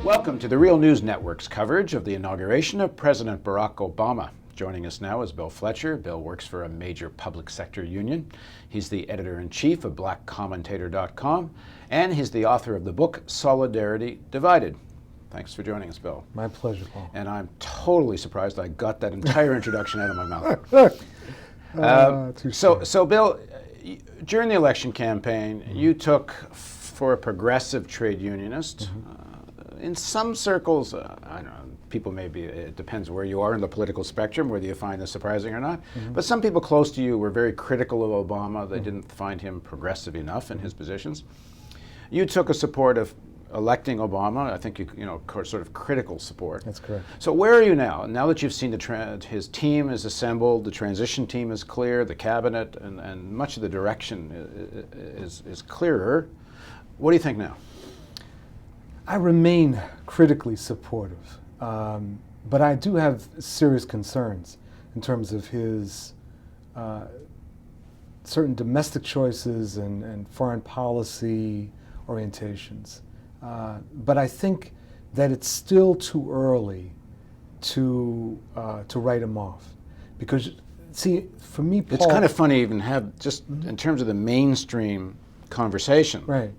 Welcome to the Real News Network's coverage of the inauguration of President Barack Obama. Joining us now is Bill Fletcher. Bill works for a major public sector union. He's the editor-in-chief of blackcommentator.com, and he's the author of the book Solidarity Divided. Thanks for joining us, Bill. My pleasure, Paul. And I'm totally surprised I got that entire introduction out of my mouth. So, Bill, during the election campaign, you took, for a progressive trade unionist, in some circles, I don't know, people maybe, it depends where you are in the political spectrum, whether you find this surprising or not, but some people close to you were very critical of Obama. They didn't find him progressive enough in his positions. You took a support of electing Obama. I think sort of critical support. That's correct. So where are you now? Now that you've seen his team is assembled, the transition team is clear, the cabinet, and much of the direction is clearer, what do you think now? I remain critically supportive, but I do have serious concerns in terms of his certain domestic choices and foreign policy orientations. But I think that it's still too early to write him off, because, see, for me, Paul, it's kind of funny even have just in terms of the mainstream conversation. Right.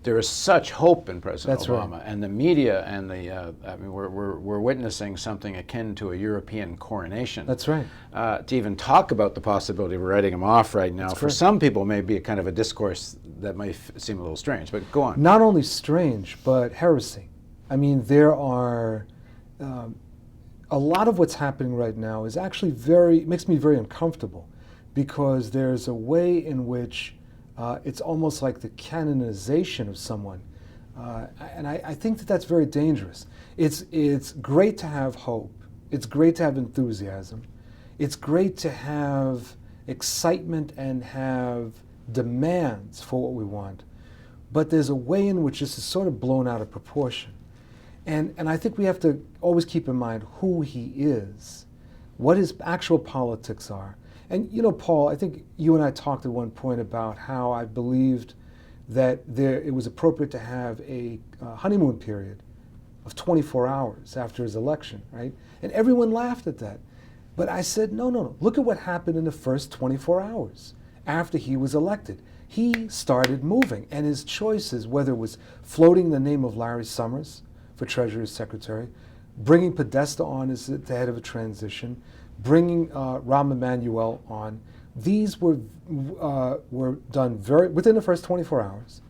There is such hope in President That's Obama, right. And the media and we're witnessing something akin to a European coronation. That's right. To even talk about the possibility of writing him off right now, That's for correct. some people, may be a kind of a discourse that may seem a little strange. But go on. Not only strange, but heresy. I mean, there are a lot of what's happening right now is actually makes me very uncomfortable, because there's a way in which it's almost like the canonization of someone. And I think that that's very dangerous. It's great to have hope. It's great to have enthusiasm. It's great to have excitement and have demands for what we want. But there's a way in which this is sort of blown out of proportion. And I think we have to always keep in mind who he is, what his actual politics are. And Paul, I think you and I talked at one point about how I believed that it was appropriate to have a honeymoon period of 24 hours after his election, right? And everyone laughed at that. But I said, no. Look at what happened in the first 24 hours after he was elected. He started moving, and his choices, whether it was floating the name of Larry Summers for Treasury Secretary, bringing Podesta on as the head of a transition, bringing Rahm Emanuel on, these were done within the first 24 hours.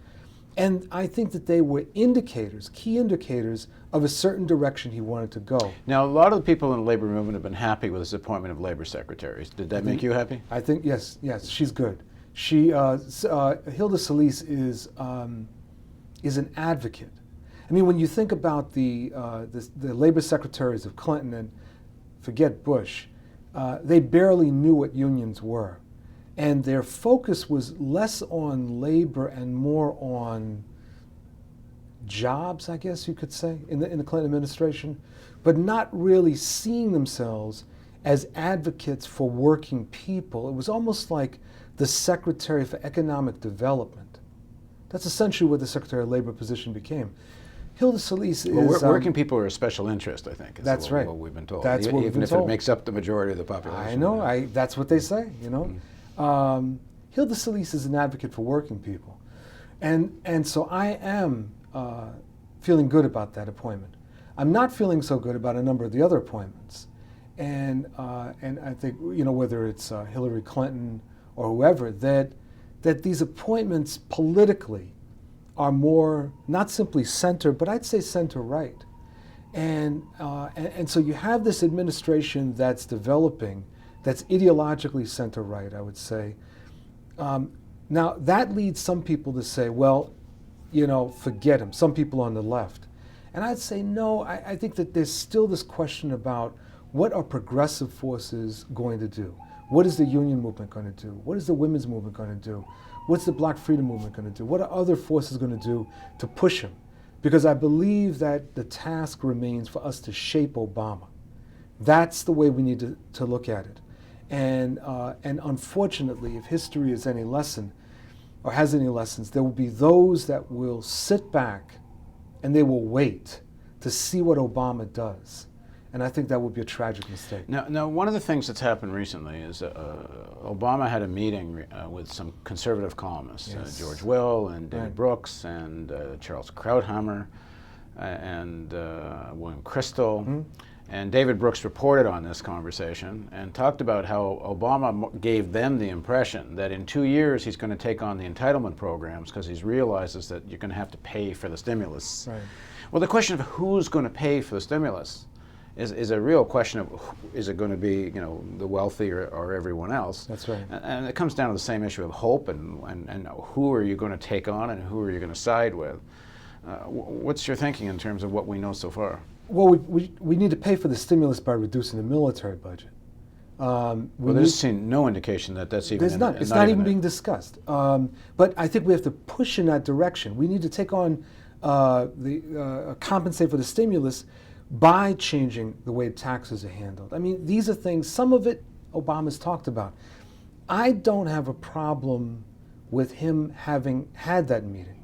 And I think that they were key indicators of a certain direction he wanted to go. Now, a lot of the people in the labor movement have been happy with his appointment of labor secretaries. Did that make you happy? I think, yes, she's good. She, Hilda Solis is an advocate. I mean, when you think about the labor secretaries of Clinton, and forget Bush, they barely knew what unions were. And their focus was less on labor and more on jobs, I guess you could say, in the Clinton administration, but not really seeing themselves as advocates for working people. It was almost like the Secretary for Economic Development. That's essentially what the Secretary of Labor position became. Hilda Solis is... working people are a special interest, I think. That's right. What we've been told. That's what we've been told. Even if it makes up the majority of the population. I know. That's what they say, Hilda Solis is an advocate for working people. And so I am feeling good about that appointment. I'm not feeling so good about a number of the other appointments. And I think, whether it's Hillary Clinton or whoever, that these appointments politically are more, not simply center, but I'd say center-right. And so you have this administration that's developing, that's ideologically center-right, I would say. Now, that leads some people to say, well, forget him, some people on the left. And I'd say, no, I think that there's still this question about what are progressive forces going to do? What is the union movement going to do? What is the women's movement going to do? What's the Black freedom movement going to do? What are other forces going to do to push him? Because I believe that the task remains for us to shape Obama. That's the way we need to look at it. And unfortunately, if history is any lesson, or has any lessons, there will be those that will sit back and they will wait to see what Obama does. And I think that would be a tragic mistake. Now, one of the things that's happened recently is Obama had a meeting with some conservative columnists, Yes. George Will and David Right. Brooks and Charles Krauthammer and William Kristol. Mm-hmm. And David Brooks reported on this conversation and talked about how Obama gave them the impression that in 2 years he's going to take on the entitlement programs because he realizes that you're going to have to pay for the stimulus. Right. Well, the question of who's going to pay for the stimulus is a real question of is it going to be the wealthy or everyone else? That's right. And it comes down to the same issue of hope and who are you going to take on and who are you going to side with? What's your thinking in terms of what we know so far? Well, we need to pay for the stimulus by reducing the military budget. Well, there's seen no indication that that's even. There's not. It's not even being discussed. But I think we have to push in that direction. We need to take on compensate for the stimulus by changing the way taxes are handled. I mean, these are things. Some of it Obama's talked about. I don't have a problem with him having had that meeting.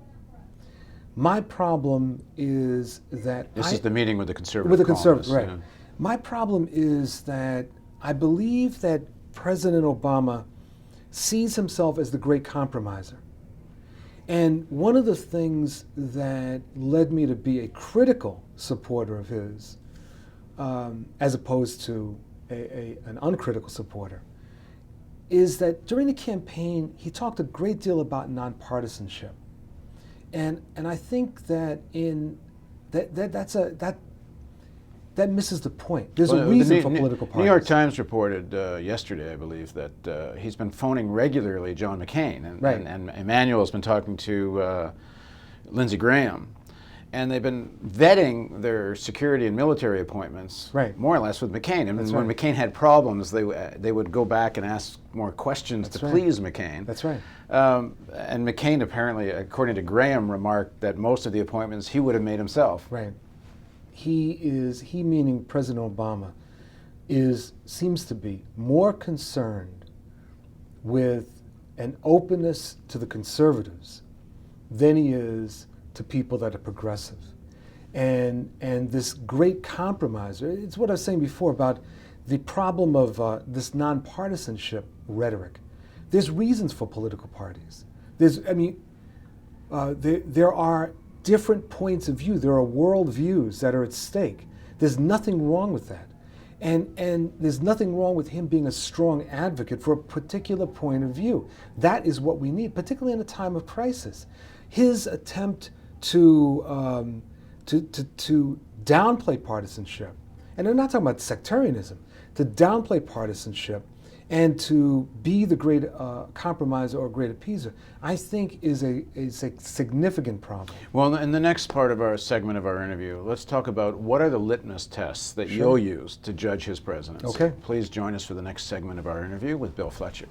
My problem is that This is the meeting with the conservative. with the conservatives, right? columnists, My problem is that I believe that President Obama sees himself as the great compromiser. And one of the things that led me to be a critical supporter of his, as opposed to an uncritical supporter, is that during the campaign he talked a great deal about nonpartisanship. And I think that that misses the point. There's a reason for political parties. New York Times reported yesterday, I believe, that he's been phoning regularly John McCain, and Emmanuel's been talking to Lindsey Graham, and they've been vetting their security and military appointments, more or less, with McCain. And when McCain had problems, they would go back and ask more questions to please McCain. That's right. And McCain apparently, according to Graham, remarked that most of the appointments he would have made himself. Right. He meaning President Obama, seems to be more concerned with an openness to the conservatives than he is to people that are progressive. And this great compromiser, it's what I was saying before about the problem of this nonpartisanship rhetoric. There's reasons for political parties. There are different points of view. There are world views that are at stake. There's nothing wrong with that. And there's nothing wrong with him being a strong advocate for a particular point of view. That is what we need, particularly in a time of crisis. His attempt to downplay partisanship, and I'm not talking about sectarianism, to downplay partisanship and to be the great compromiser or great appeaser, I think is a significant problem. Well, in the next part of our segment of our interview, let's talk about what are the litmus tests that you'll use to judge his presidency. Okay. Please join us for the next segment of our interview with Bill Fletcher.